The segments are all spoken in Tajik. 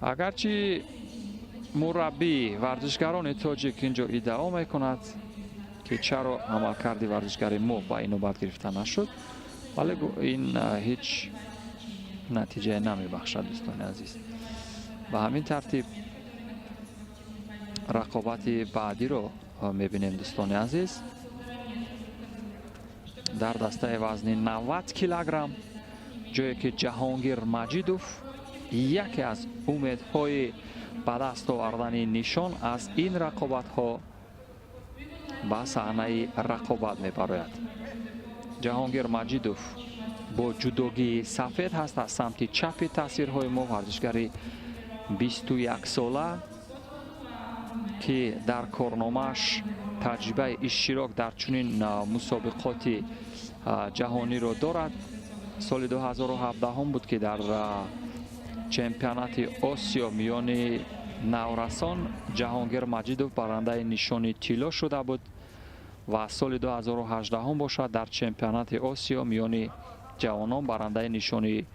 اگرچه مربی ورزشکاران تاجیک اینجا ادعا میکند که چرا عملکرد ورزشکار ما با این نوبت گرفته نشد، ولی این هیچ نتیجه نمیبخشد دوستان عزیز. به همین ترتیب رقابت بعدی رو میبینیم دوستان عزیز. در دسته وزن 90 کیلوگرم جایی که جهانگیر مجیدوف یکی از امیدهای به دست آوردن نشان از این رقابت ها به صحنه رقابت میبراید. جهانگیر مجیدوف با جودوگی سفید هست. از سمت چپ تاثیرهای ما ورزشگری 21 ساله که در کارنامه‌اش تجربه اشتراک در چنین مسابقات جهانی را دارد. سال 2017 هم بود که در چمپیونات آسیا میان نورسان جهانگیر مجیدوف برنده نشان طلا شده بود و سال 2018 هم باشد در چمپیونات آسیا میان جوانان برنده نشان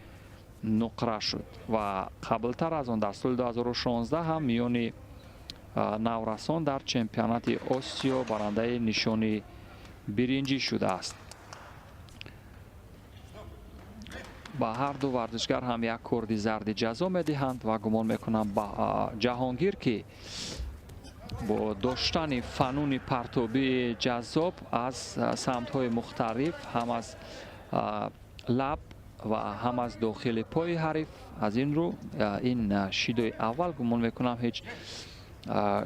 نقره شد و قبلتر از آن در سال 2016 هم میان نورسان در چمپیونات آسیا برنده نشان برنجی شده است. با هر دو ورزشگر هم یک کورد زرد جزا میدهند و گمان میکنم با جهانگیر که با داشتن فنون پرتابی جذاب از سمت‌های مختلف، هم از لب و هم از داخل پای حریف، از این رو این شیدوی اول گمان میکنم هیچ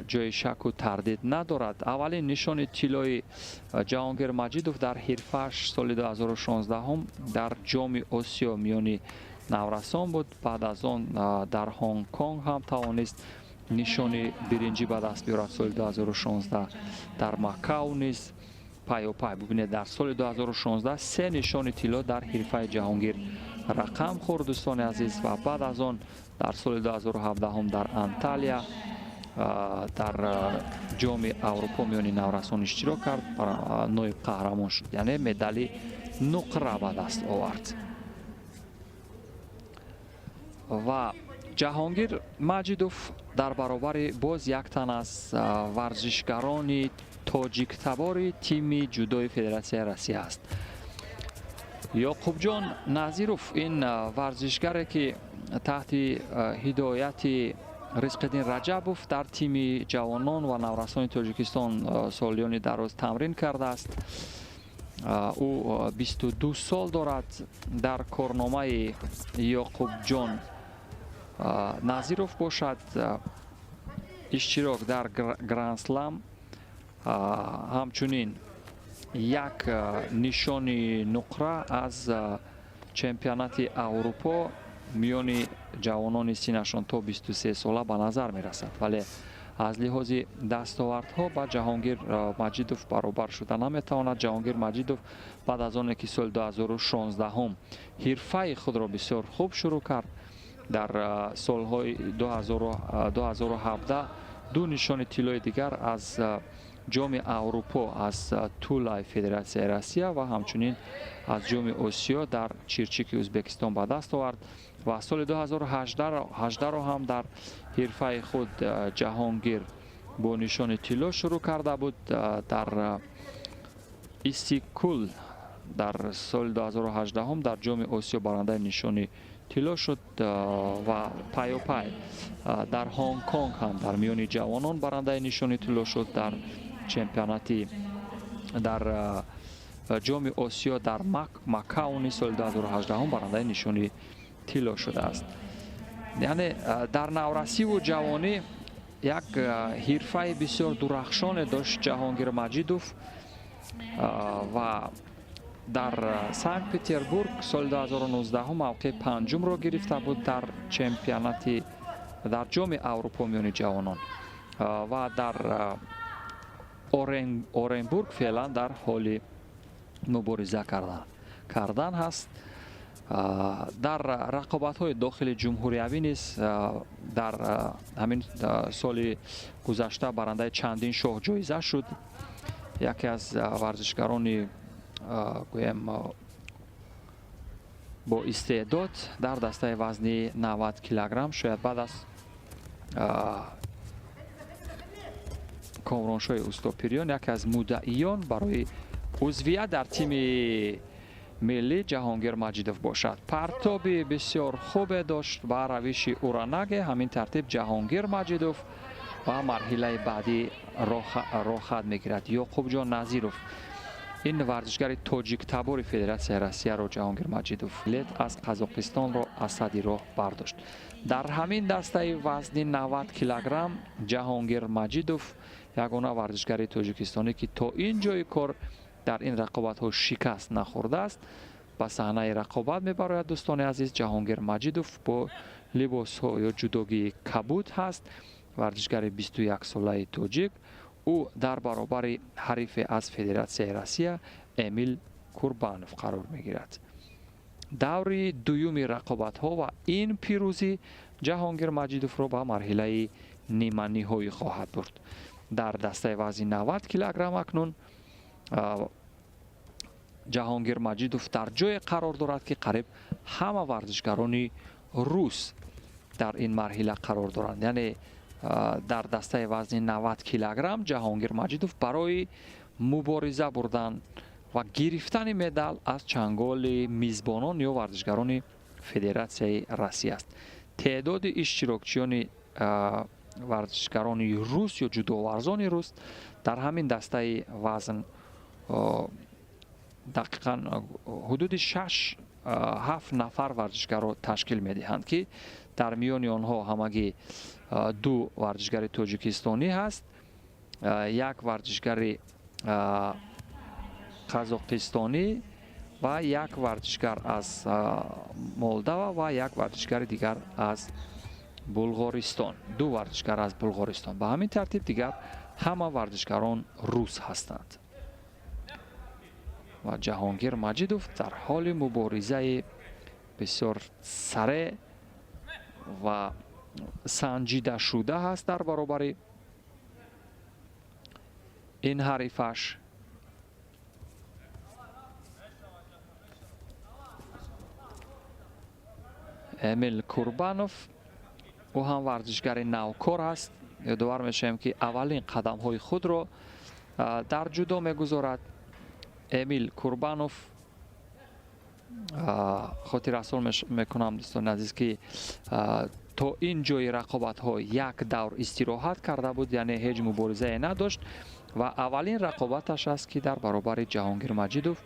جای شک و تردید ندارد. اولین نشان طلای جهانگیر مجیدوف در حرفش سال 2016 هم در جام آسیا میان نورسان بود. بعد از آن در هنگ کنگ هم توانست نشان برنجی به دست بیارد. سال 2016 در مکاو نیز پای و پای. ببینید در سال 2016 سه نشان طلا در حرفه جهانگیر رقم خورد دوستان عزیز و بعد از آن در سال 2017 هم در انتالیا در جام اروپا میان نورسان اشتراک کرد، نایب قهرمان شد، یعنی مدال نقره به دست آورد. و جهانگیر مجیدوف در برابر باز یک تن از ورزشکاران تاجیک تبار تیم جودوی فدراسیون روسیه است. یعقوب جان نظیروف این ورزشکاری که تحت هدایت رزق‌الدین رجبوف در تیم جوانان و نورسان تاجیکستان سالیان دراز تمرین کرده است. او 22 سال دارد. در کارنامه یعقوب جان نظیروف باشد اشتراک در گرند اسلم، همچنین یک نشان نقره از چمپیونات اروپا میان جوانان سینشان تا 23 ساله به نظر می رسد، ولی از لحاظ دستاوردها با جهانگیر مجیدوف برابر شده نمیتواند. جهانگیر مجیدوف بعد از آن که سال 2016 هم حرفه خود را بسیار خوب شروع کرد، در سالهای 2017 دو نشان طلای دیگر از جام اروپا از طولای فدراسیون روسیه و همچنین از جام آسیا در چیرچیک ازبکستان به دست آورد و سال 2018 را هم در حرفه خود جهانگیر با نشان طلا شروع کرده بود. در استکول در سال 2018 هم در جام آسیا برنده نشان طلا شد و پای و پای در هنگ کنگ هم در میان جوانان برنده نشان طلا شد. در چمپیوناتی در جام آسیا در مکاو سال 2018 هم برنده نشان طلا شده است. یعنی در نورسی و جوانی یک حرفه بسیار درخشان داشت جهانگیر مجیدوف و در سنت پتربورگ سال 2019 هم موقع پنجم را گرفته بود در چمپیونات در جام اروپا میان جوانان و در اورنبورگ فعلا در حال مبارزه کردن هست. در رقابت های داخل جمهوری نیز در همین سال گذشته برنده چندین شاه جایزه شد. یکی از ورزشکاران گویم با استعداد در دسته وزن 90 کیلوگرم، شاید بعد از کامرانشاه اوستاپیریان یکی از مدعیان برای عضویت در تیم ملی جهانگیر مجیدوف باشد. پرتابی بسیار خوب داشت با روش اورانگ. همین ترتیب جهانگیر مجیدوف و مرحله بعدی راه خط میگیرد. یعقوب جان نظیروف، این ورزشگر تاجیک تبار فدراسیون روسیه را جهانگیر مجیدوف از قزاقستان را از صدی راه برداشت. در همین دسته وزن 90 کیلوگرم جهانگیر مجیدوف یگانه ورزشگر تاجیکستانی که تا اینجای کار در این رقابت ها شکست نخورده است. به صحنه رقابت میبراید. دوستان عزیز، جهانگیر مجیدوف با لباس ها یا جودوگی کبود هست. ورزشگر 21 ساله تاجیک. او در برابر حریف از فدراسیون روسیه امیل کوربانوف قرار میگیرد. دوری دویومی رقابت ها و این پیروزی جهانگیر مجیدوف را به مرحله نیمه نهایی خواهد برد. در دسته وزن 90 کیلوگرم اکنون جهانگیر مجیدوف در جای قرار دارد که قریب همه ورزشگران روس در این مرحله قرار دارند. یعنی در دسته وزن 90 کیلوگرم جهانگیر مجیدوف برای مبارزه بردن و گرفتن مدال از چنگال میزبانان یا ورزشگران فدراسیون روسیه است. تعداد اشتراکچیان ورزشگران روس یا جودوورزان روس در همین دسته وزن دقیقا حدود 6-7 نفر ورزشگر را تشکیل میدهند که در میان آنها همگی 2 ورزشگر تاجیکستانی هست، 1 ورزشگر قزاقستانی و 1 ورزشگر از مولداوا و 1 ورزشگر دیگر از بلغارستان. 2 ورزشگر از بلغارستان. به همین ترتیب دیگر همه ورزشگران روس هستند. و جهانگیر مجیدوف در حال مبارزه بسیار سریع و سنجیده شده است در برابر این حریفش. امیل کوربانوف او هم ورزشگر نوکار است. یادآور میشیم که اولین قدم های خود را در جودو میگذارد. امیل کوربانوف خاطر اصول میکنم دوستان عزیز که تا این جای رقابت ها 1 دور استراحت کرده بود، یعنی هیچ مبارزه نداشت و اولین رقابتش است که در برابر جهانگیر مجیدوف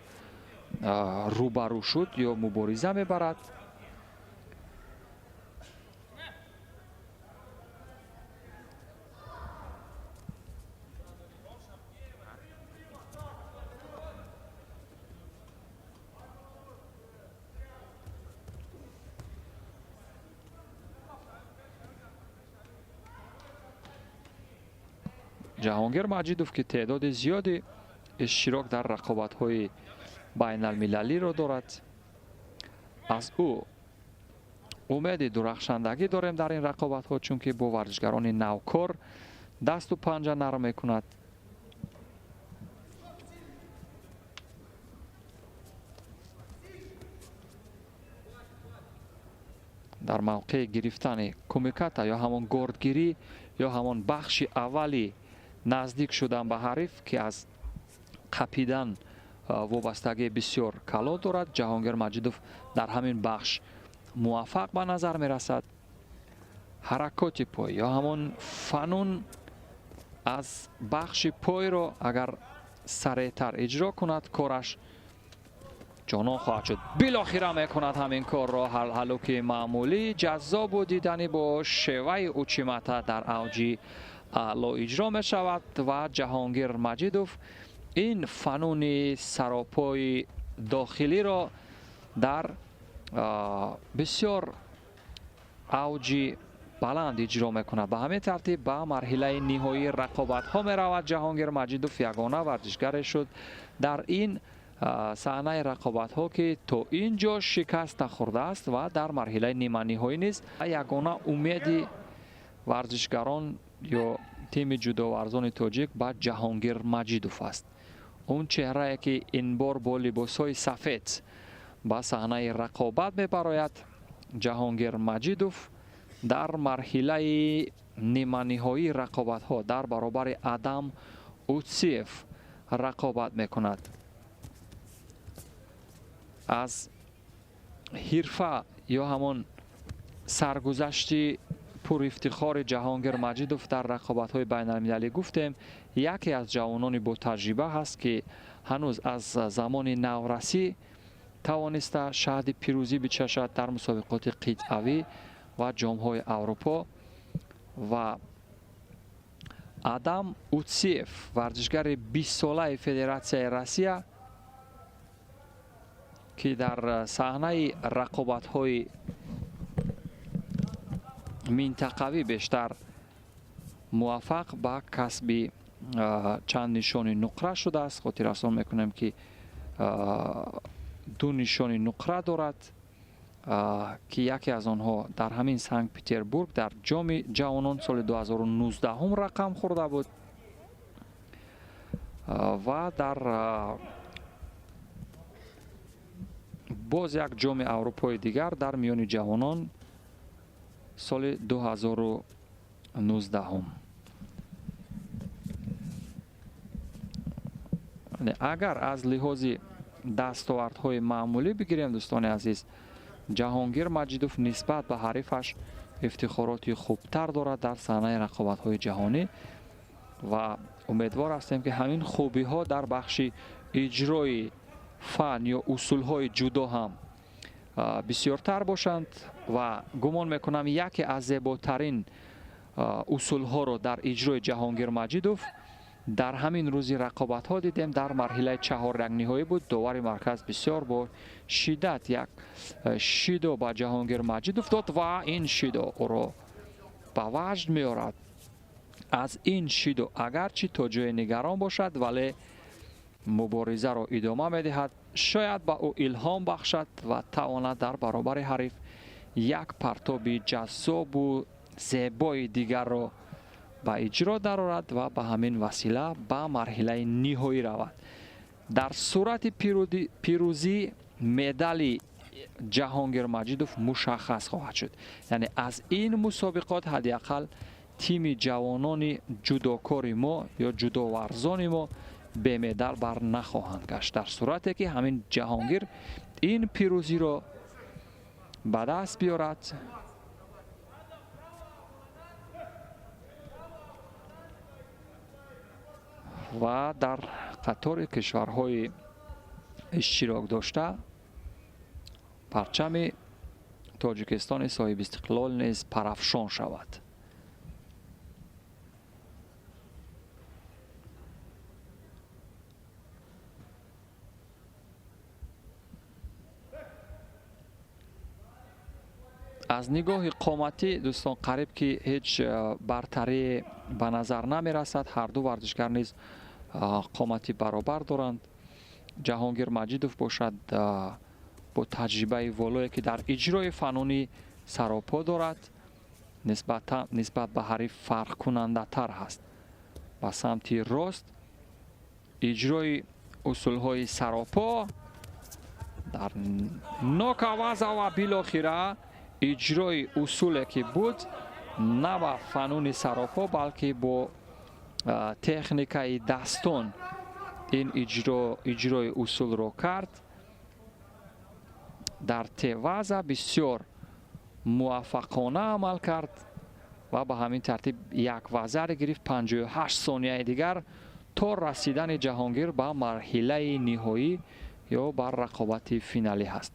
روبرو شد یا مبارزه میبرد. جهانگیر مجیدوف که تعداد زیادی اشتراک در رقابت‌های بین المللی را دارد، از او امید درخشندگی داریم در این رقابت‌ها، چون که با ورزشگران نوکار دست و پنجه نرم میکند. در موقع گرفتن کمیکاتا یا همان گاردگیری یا همان بخش اولی نزدیک شدن به حریف که از قپیدن وابستگی بسیار کلا دارد، جهانگیر مجیدوف در همین بخش موفق به نظر می رسد. حرکات پای یا همون فنون از بخش پای را اگر سریعتر اجرا کند کارش جانان خواهد شد. بالاخره میکند همین کار را. هلوک معمولی جذاب و دیدنی با شیوه اوچیماتا در اوج اعلا اجرا می شود و جهانگیر مجیدوف این فنون سراپای داخلی را در بسیار اوج بلند اجرا میکنه. به همین ترتیب به مرحله نهایی رقابت ها می رود. جهانگیر مجیدوف یگانه ورزشگر شد در این صحنه رقابت ها که تا اینجا شکست خورده است و در مرحله نیمه نهایی نیز یگانه امید ورزشگران یا تیم جودوورزان تاجیک با جهانگیر مجیدوف است. اون چهره که این بار با لباس‌های سفید با صحنه رقابت می‌براید. جهانگیر مجیدوف در مرحله ниманиҳоии рақобатҳо дар баробари Адам Утсиев рақобат мекунад. аз ҳирфа ё ҳамон саргузашти пурифтихори Ҷаҳонгир Маҷидов дар рақобатҳои байналмилалӣ гуфтем, яке аз ҷавонони ботаҷриба ҳаст, ки ҳанӯз аз замони наврасӣ тавониста шаҳди пирӯзӣ бичашад дар мусобиқоти қитъавӣ ва ҷомҳои Аврупо. ва Адам Утсиев, варзишгари 20-солаи Федератсияи Россия, ки дар саҳнаи рақобатҳои минтақавӣ бештар муваффақ ба касби чанд нишони нуқра шудааст. хотиррасон мекунем, ки 2 нишони нуқра дорад, ки яке аз онҳо дар ҳамин Санкт Петербург дар ҷоми ҷавонон соли 2019 рақам хӯрда буд ва дар боз як ҷоми аврупои дигар дар миёни ҷавонон соли 2019. агар аз лиҳози дастовардҳои маъмулӣ бигирем, дӯстони азиз, Ҷаҳонгир Маҷидов нисбат ба ҳарифаш ифтихороти хубтар дорад дар саҳнаи рақобатҳои ҷаҳонӣ ва умедвор ҳастем, ки ҳамин хубиҳо дар бахши иҷрои фан ё усулҳои ҷудо ҳам бисёртар бошанд ва гумон мекунам яке аз зеботарин усулҳоро дар иҷрои Ҷаҳонгир Маҷидов дар ҳамин рӯзи рақобатҳо дидем. дар марҳилаи чаҳорякниҳоӣ буд. довари марказ бисёр бо шиддат як шидо ба Ҷаҳонгир Маҷидов дод ва ин шидо ӯро ба ваҷд меорад. аз ин шидо агарчи то ҷое нигарон бошад, вале муборизаро идома медиҳад. шояд ба ӯ илҳом бахшад ва тавонад дар баробари ҳариф як партоби ҷаззобу зебои дигарро ба иҷро дарорад ва ба ҳамин васила ба марҳилаи ниҳоӣ равад. дар сурати пирӯзӣ медали Ҷаҳонгир Маҷидов мушаххас хоҳад шуд. яъне аз ин мусобиқот ҳадди ақал тими ҷавонони ҷудокори мо ё ҷудоварзони мо бемедал бар нахоҳанд гашт, дар сурате ки ҳамин Ҷаҳонгир ин пирӯзиро ба даст биёрад. ва дар қатори кишварҳои иштирокдошта парчами Тоҷикистони соҳиби истиқлол низ парафшон шавад. аз нигоҳи қоматӣ дӯстон қариб ки ҳеҷ бартарие ба назар намерасад. ҳарду варзишгар низ қомати баробар доранд. Ҷаҳонгир Маҷидов бошад бо таҷрибаи волое ки дар иҷрои фанунӣ саропо дорад, нисбат ба ҳариф фарқкунандатар ҳаст. ба самти рост иҷрои усулҳои саропо дар нокаваза ва билохира иҷрои усуле ки буд на ба фануни саропо, балки бо техникаи дастон ин иҷрои усулро кард. дар теваза бисёр муваффақона амал кард ва ба ҳамин тартиб як вазаре гирифт. 58 сонияи дигар то расидани Ҷаҳонгир ба марҳилаи ниҳоӣ ё бар рақобати финалӣ ҳаст.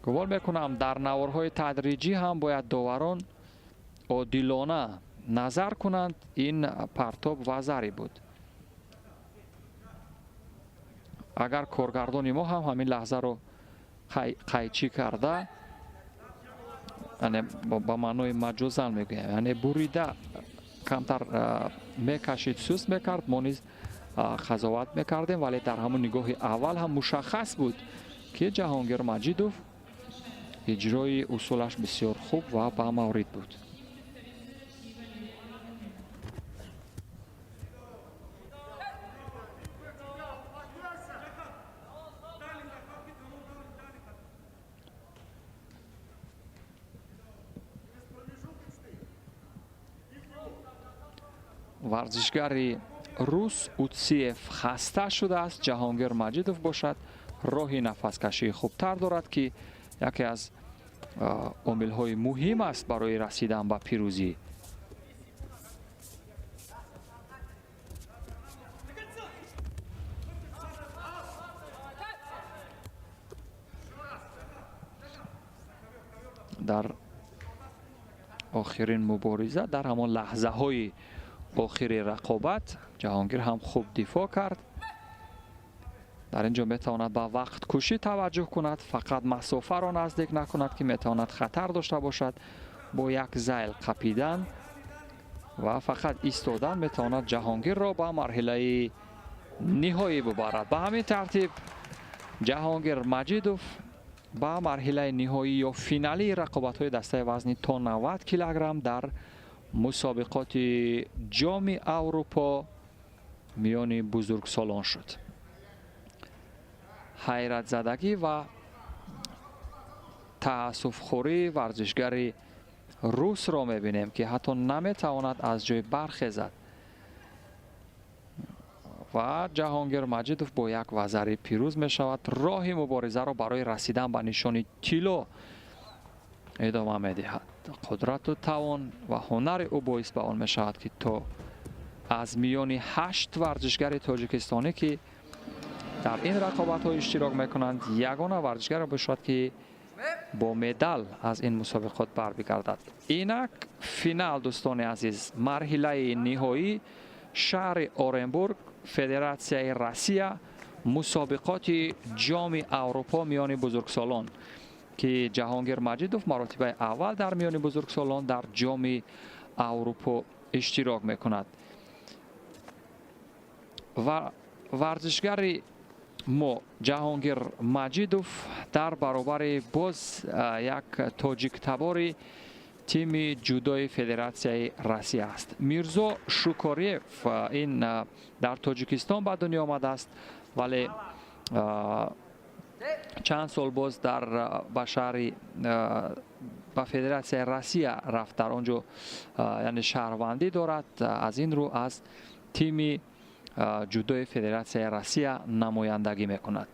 гумон мекунам дар наворҳои тадриҷӣ ҳам бояд доварон одилона назар кунанд. ин партоб вазаре буд. агар коргардони мо ҳам ҳамин лаҳзаро қайчӣ карда, ба маънои маҷозан мегӯям, яъне бурида камтар мекашид, суст мекард, мо низ қазоват мекардем, вале дар ҳамун нигоҳи аввал ҳам мушаххас буд ки Ҷаҳонгир Маҷидов иҷрои усулаш бисёр хуб ва ба маврид буд. ورزشگری روس اوتسیف خسته شده است. جهانگیر مجیدوف باشد راهی نفس کشی خوبتر دارد که یکی از عامل های مهم است برای رسیدن به پیروزی. در آخرین مبارزه در همان لحظه های آخر رقابت جهانگیر هم خوب دفاع کرد. در اینجا میتواند به وقت کشی توجه کند، فقط مسافه را نزدیک نکند که میتواند خطر داشته باشد. با یک زیل قپیدن و فقط ایستادن میتواند جهانگیر را به مرحله نهایی ببرد. به همین ترتیب جهانگیر مجیدوف به مرحله نهایی یا فینالی رقابت های دسته وزنی تا 90 کیلوگرم در مسابقات جام اروپا میان بزرگسالان شد. حیرت زدگی و تأسف خوری ورزشگر روس را میبینیم که حتی نمیتواند از جای برخیزد و جهانگیر مجیدوف با یک وزری پیروز می شود. راه مبارزه را برای رسیدن به نشان طلا ادامه می دهد. قدرت و توان و هنر او باعث به آن می شود که تا از میان 8 ورزشگر تاجیکستانی که در این رقابت ها اشتراک می کنند یگانه ورزشگر باشد که با مدال از این مسابقات بر بگردد. اینک فینال دوستان عزیز، مرحله نهایی شهر اورنبورگ، فدراسیای روسیه، مسابقات جام اروپا میان بزرگسالان که جهانگیر مجیدوف مراتب اول در میان بزرگسالان در جام اروپا اشتراک میکند. و ورزشگر ما جهانگیر مجیدوف در برابر باز یک تاجیک تبار تیم جودوی فدراسیای روسیه است. میرزا شوکاریف این در تاجیکستان به دنیا آمده است ولی چند سال باز در شهر به فدراسیای روسیه رفت، در آنجا یعنی شهروندی دارد. از این رو از تیم جودوی فدراسیای روسیه نمایندگی میکند.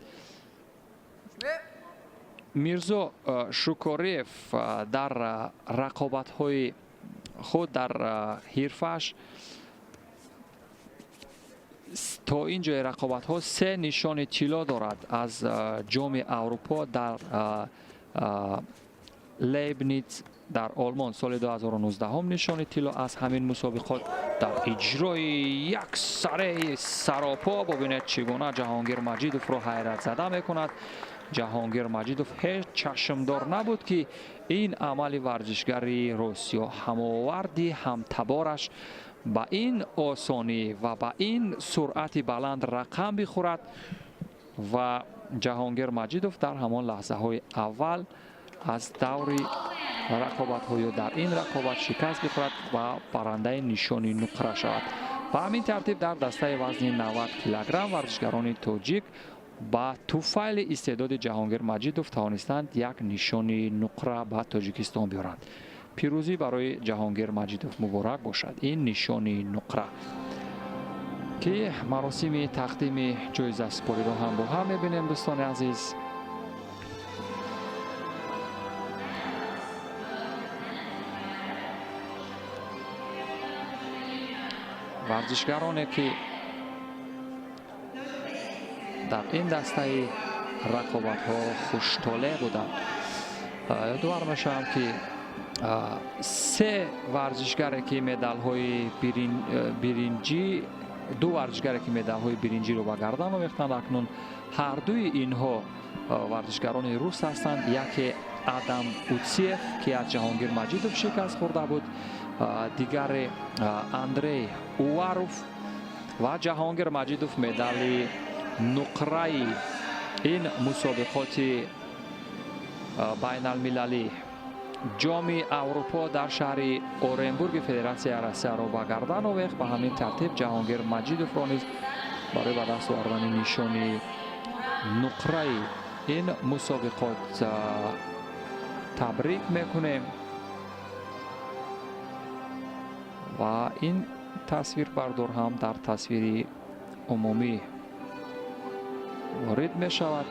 میرزا شوکاریف در رقابت های خود در حرفش تا اینجا رقابت ها 3 نشان طلا دارد از جام اروپا در لیبنیتز در آلمان سال 2019 هم نشان طلا از همین مسابقات در اجرای یک سره سراپا. ببینید چگونه جهانگیر مجیدوف رو حیرت زده میکند. جهانگیر مجیدوف هیچ چشمدار نبود که این عمل ورزشگری روسیا هماوردی هم تبارش با این آسانی و با این سرعت بلند رقم بخورد و جهانگیر مجیدوف در همان لحظه های اول از دور رقابت های در این رقابت شکست بخورد و برنده نشانی نقره شود. به همین ترتیب در دسته وزن 90 کیلوگرم ورزشگران تاجیک با توفیل استعداد جهانگیر مجیدوف توانستند یک نشانی نقره به تاجیکستان بیارند. پیروزی برای جهانگیر مجیدوف مبارک باشد. این نشانی نقره که مراسم تقدیم جایزه سپاری را هم با هم میبینیم دوستان عزیز. ورزشگرانی که در این دسته رقابت ها خوشطالع بودند، یادآور میشم که 3 ورزشگر که مدال های برنجی، 2 ورزشگر که مدال های برنجی رو به گردن آویختند، اکنون هر دوی اینها ورزشگران روس هستند. یکی آدم اوتسیف که از جهانگیر مجیدوف شکست خورده بود، دیگر اندری اواروف و جهانگیر مجیدوف مدال نقره این مسابقات بین المللی جام اروپا در شهر اورنبورگ فدراسیای روسیه را به گردن آویخت. به همین ترتیب جهانگیر مجیدوف را نیز برای به دست آوردن نشانی نقره این مسابقات تبریک میکنیم و این تصویربردار هم در تصویر عمومی وارد می شود.